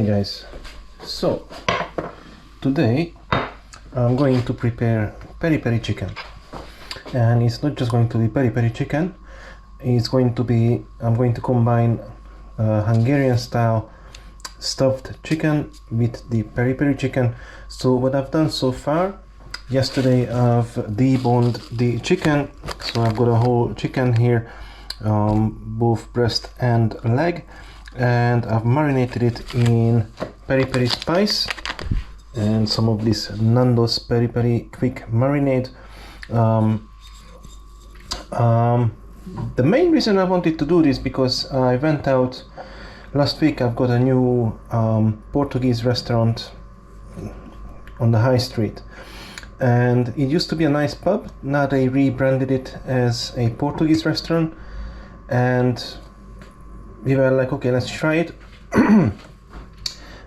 guys, so today I'm going to prepare peri-peri chicken, and it's not just going to be peri-peri chicken, it's going to be, I'm going to combine Hungarian style stuffed chicken with the peri-peri chicken. So what I've done so far, yesterday I've deboned the chicken, so I've got a whole chicken here, both breast and leg, and I've marinated it in peri-peri spice and some of this Nando's peri-peri quick marinade. The main reason I wanted to do this because I went out last week. I've got a new Portuguese restaurant on the high street, and it used to be a nice pub. Now they rebranded it as a Portuguese restaurant, and we were like, okay, let's try it.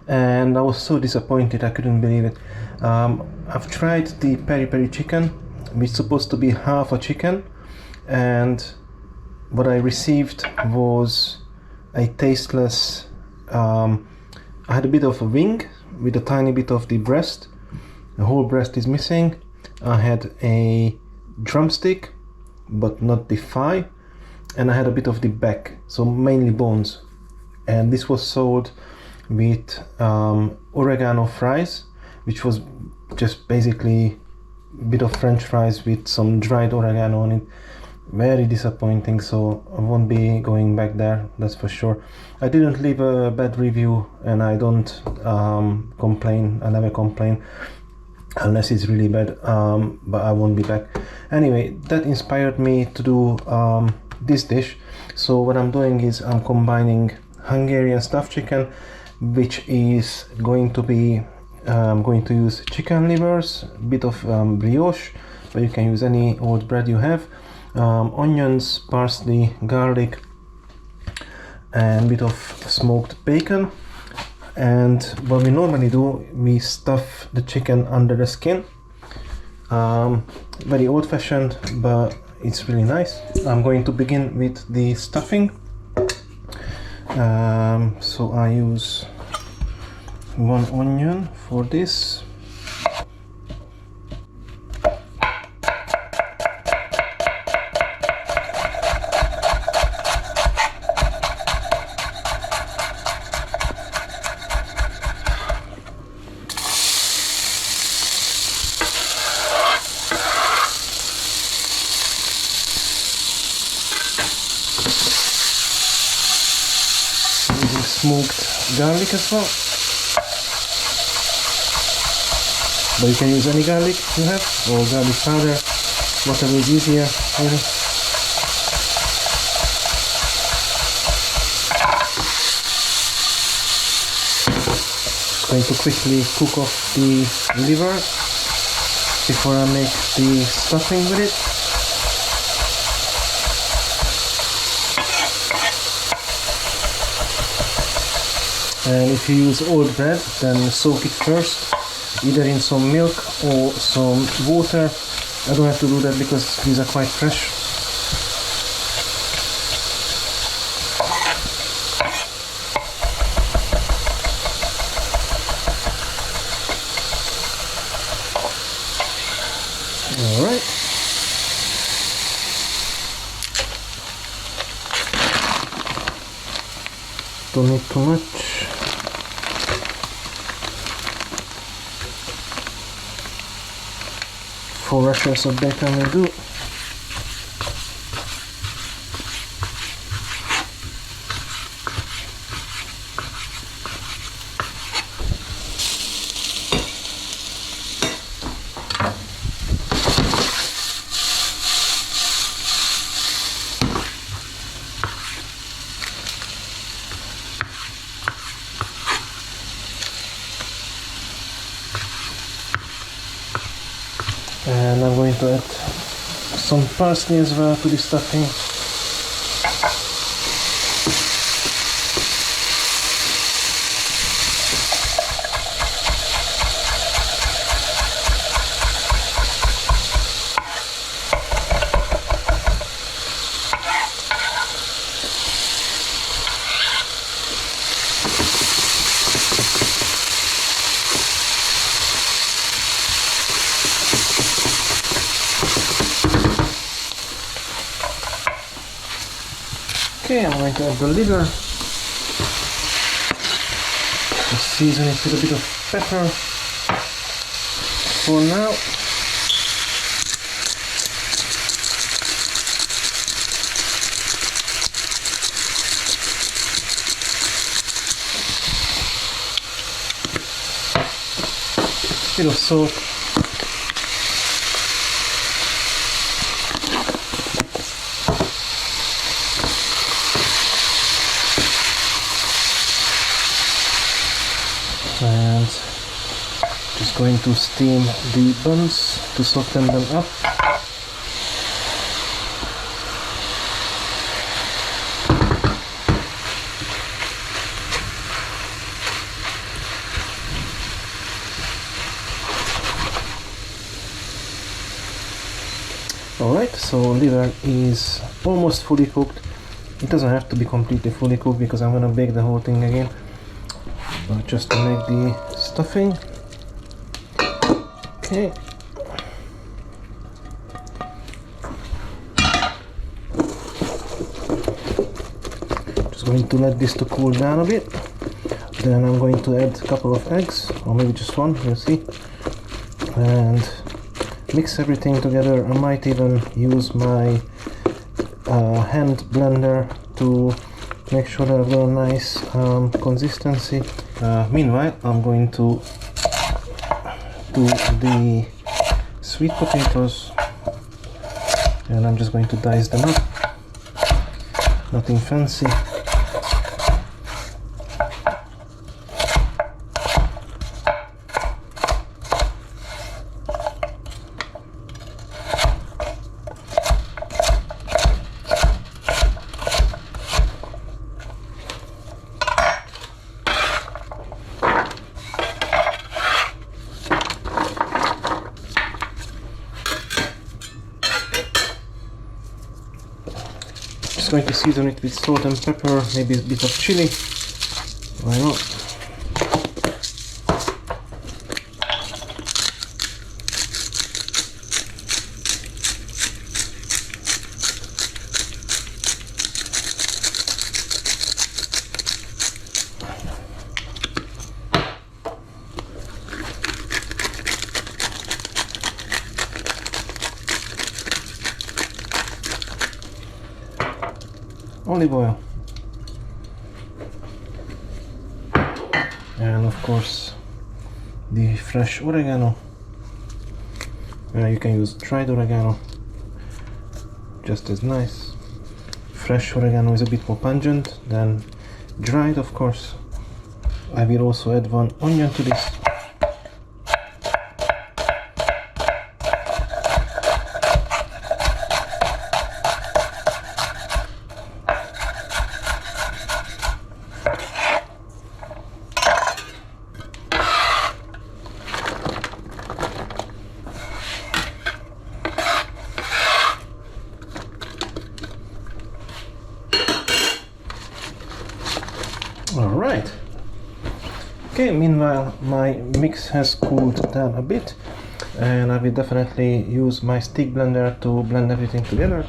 And I was so disappointed, I couldn't believe it. I've tried the peri-peri chicken, which is supposed to be half a chicken, and what I received was a tasteless, I had a bit of a wing with a tiny bit of the breast. The whole breast is missing. I had a drumstick, but not the thigh, and I had a bit of the back, so mainly bones. And this was sold with oregano fries, which was just basically a bit of French fries with some dried oregano on it. Very disappointing, so I won't be going back there, that's for sure. I didn't leave a bad review, and I don't complain. I never complain unless it's really bad, but I won't be back. Anyway, that inspired me to do this dish. So what I'm doing is I'm combining Hungarian stuffed chicken, which is going to be, I'm going to use chicken livers, a bit of brioche, but you can use any old bread you have, onions, parsley, garlic, and a bit of smoked bacon. And what we normally do, we stuff the chicken under the skin. Very old-fashioned, but it's really nice. I'm going to begin with the stuffing. So I use 1 onion for this. Smoked garlic as well, but you can use any garlic you have, or garlic powder, whatever is easier, really. Going to quickly cook off the liver before I make the stuffing with it. And if you use old bread, then soak it first, either in some milk or some water. I don't have to do that because these are quite fresh. Alright. Don't need too much. 4 rashers of bacon will do. And I'm going to add some parsley as well to the stuffing. Okay, I'm going to add the liver. Just season it with a bit of pepper for now. Bit of salt. And just going to steam the buns to soften them up. Alright, so liver is almost fully cooked. It doesn't have to be completely fully cooked because I'm gonna bake the whole thing again. But just to make the stuffing. Okay. Just going to let this to cool down a bit. Then I'm going to add a couple of eggs, or maybe just one, we'll see. And mix everything together. I might even use my hand blender to make sure that I've got a nice consistency. Meanwhile, I'm going to do the sweet potatoes, and I'm just going to dice them up. Nothing fancy. Going to season it with salt and pepper, maybe a bit of chili. Why not? Olive oil, and of course the fresh oregano. You can use dried oregano, just as nice. Fresh oregano is a bit more pungent than dried, of course. I will also add one onion to this. Alright. Okay, meanwhile my mix has cooled down a bit, and I will definitely use my stick blender to blend everything together.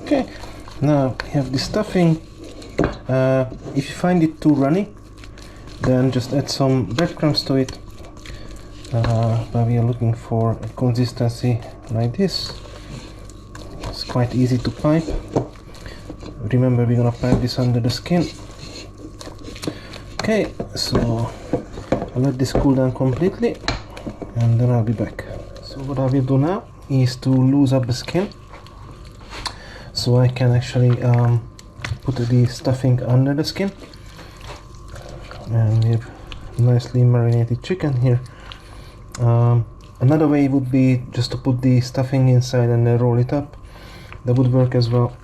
Okay, now we have the stuffing. If you find it too runny, then just add some breadcrumbs to it. But we are looking for a consistency like this. It's quite easy to pipe. Remember, we're gonna pipe this under the skin. Okay, so I'll let this cool down completely, and then I'll be back. So what I will do now is to loose up the skin, so I can actually put the stuffing under the skin. And we have nicely marinated chicken here. Another way would be just to put the stuffing inside and then roll it up. That would work as well.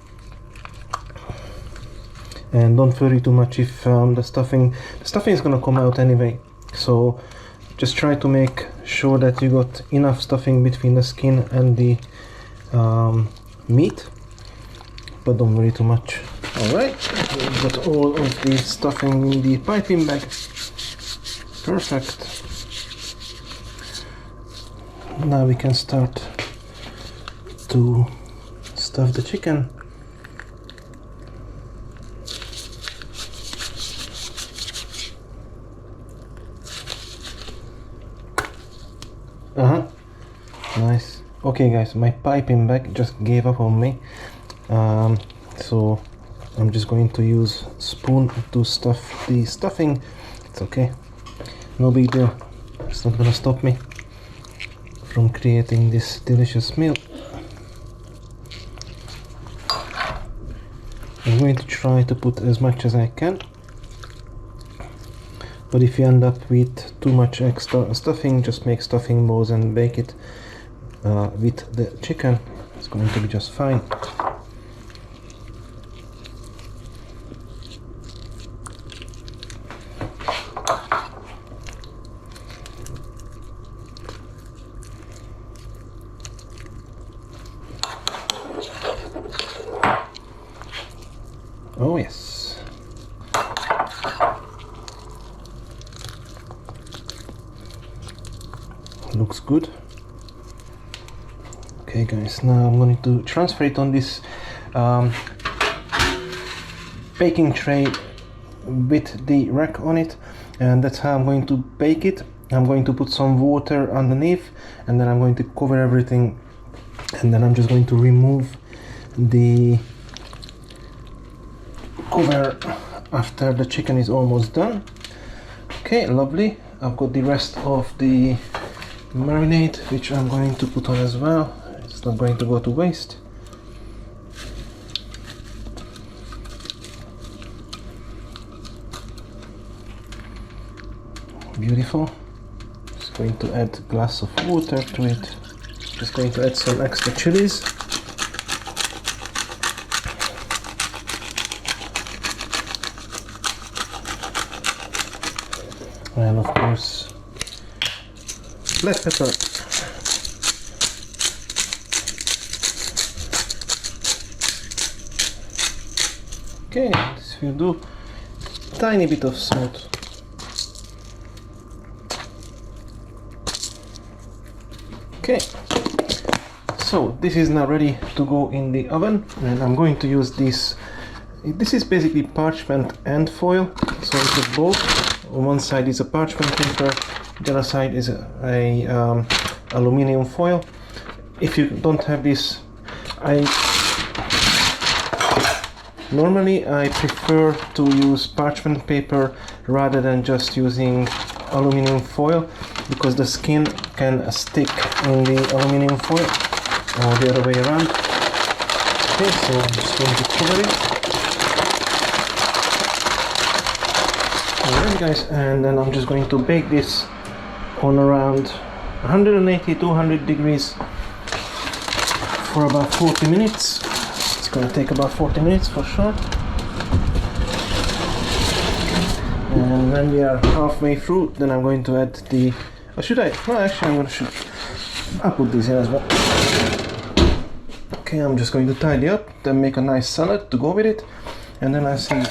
and don't worry too much if the stuffing is gonna come out anyway. So just try to make sure that you got enough stuffing between the skin and the meat, but don't worry too much. Alright, we've got all of the stuffing in the piping bag. Perfect. Now we can start to stuff the chicken. Nice. Okay guys, my piping bag just gave up on me, so I'm just going to use spoon to stuff the stuffing. It's okay, no big deal. It's not gonna stop me from creating this delicious meal. I'm going to try to put as much as I can, but if you end up with too much extra stuffing, just make stuffing balls and bake it with the chicken. It's going to be just fine. Oh yes. Looks good. Okay guys, now I'm going to transfer it on this baking tray with the rack on it, and that's how I'm going to bake it. I'm going to put some water underneath, and then I'm going to cover everything, and then I'm just going to remove the cover after the chicken is almost done. Okay, lovely. I've got the rest of the marinade, which I'm going to put on as well. It's not going to go to waste. Beautiful. Just going to add a glass of water to it. Just going to add some extra chilies. And of course, black pepper. Okay, this will do. Tiny bit of salt. Okay, so this is now ready to go in the oven, and I'm going to use this. This is basically parchment and foil, so it's a both. On one side is a parchment paper, the other side is a aluminium foil. If you don't have this, normally I prefer to use parchment paper rather than just using aluminium foil, because the skin can stick in the aluminium foil, or the other way around. Okay, so I'm just going to cover it. Alright guys, and then I'm just going to bake this on around 180-200 degrees for about 40 minutes. It's going to take about 40 minutes for sure. And when we are halfway through, then I'm going to add the... Or should I? Well, actually I'm going to I'll put this in as well. Okay, I'm just going to tidy up, then make a nice salad to go with it, and then I see...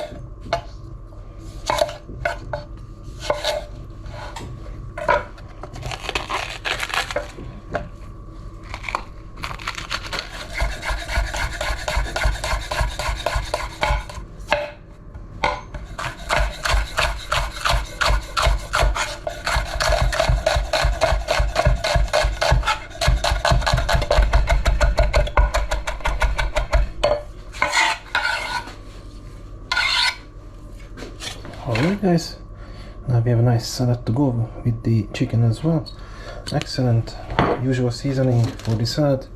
Alright guys, now we have a nice salad to go with the chicken as well. Excellent. Usual seasoning for the salad.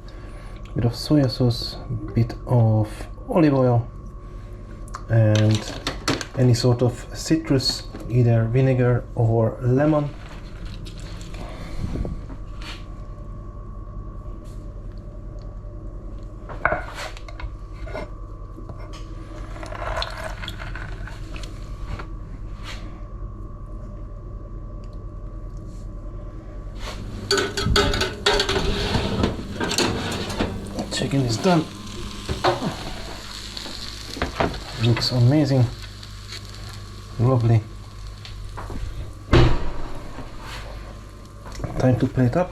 Bit of soya sauce, bit of olive oil, and any sort of citrus, either vinegar or lemon. done. Looks amazing. Lovely. Time to plate up.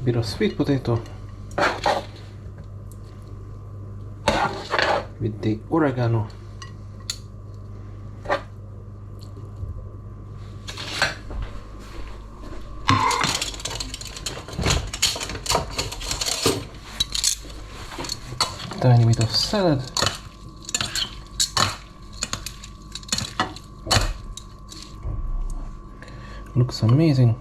Bit of sweet potato with the oregano. Tiny bit of salad. Looks amazing.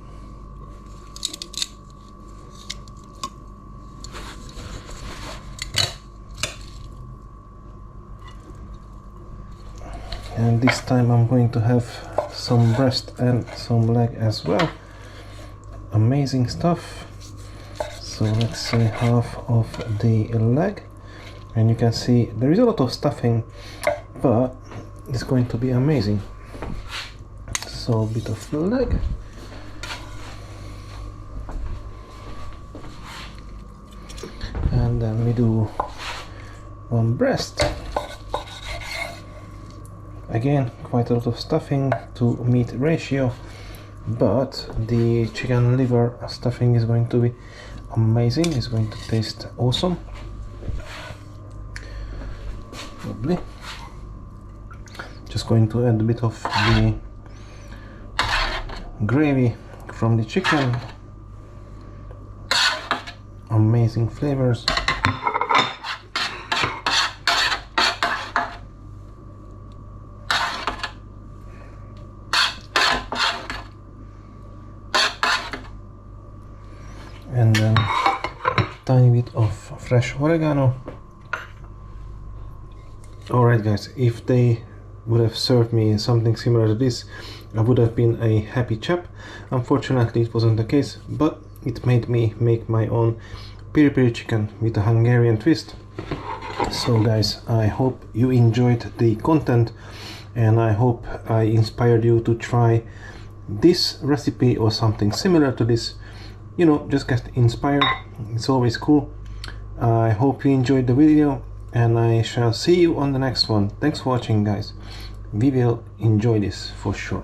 And this time I'm going to have some breast and some leg as well. Amazing stuff. So let's say half of the leg. And you can see there is a lot of stuffing, but it's going to be amazing. So a bit of leg. And then we do one breast. Again, quite a lot of stuffing to meat ratio, but the chicken liver stuffing is going to be amazing. It's going to taste awesome. Lovely. Just going to add a bit of the gravy from the chicken. Amazing flavors. And then tiny bit of fresh oregano. Alright guys, if they would have served me something similar to this, I would have been a happy chap. Unfortunately it wasn't the case, but it made me make my own peri-peri chicken with a Hungarian twist. So guys, I hope you enjoyed the content, and I hope I inspired you to try this recipe or something similar to this. You know, just get inspired. It's always cool. I hope you enjoyed the video, and I shall see you on the next one. Thanks for watching guys. We will enjoy this for sure.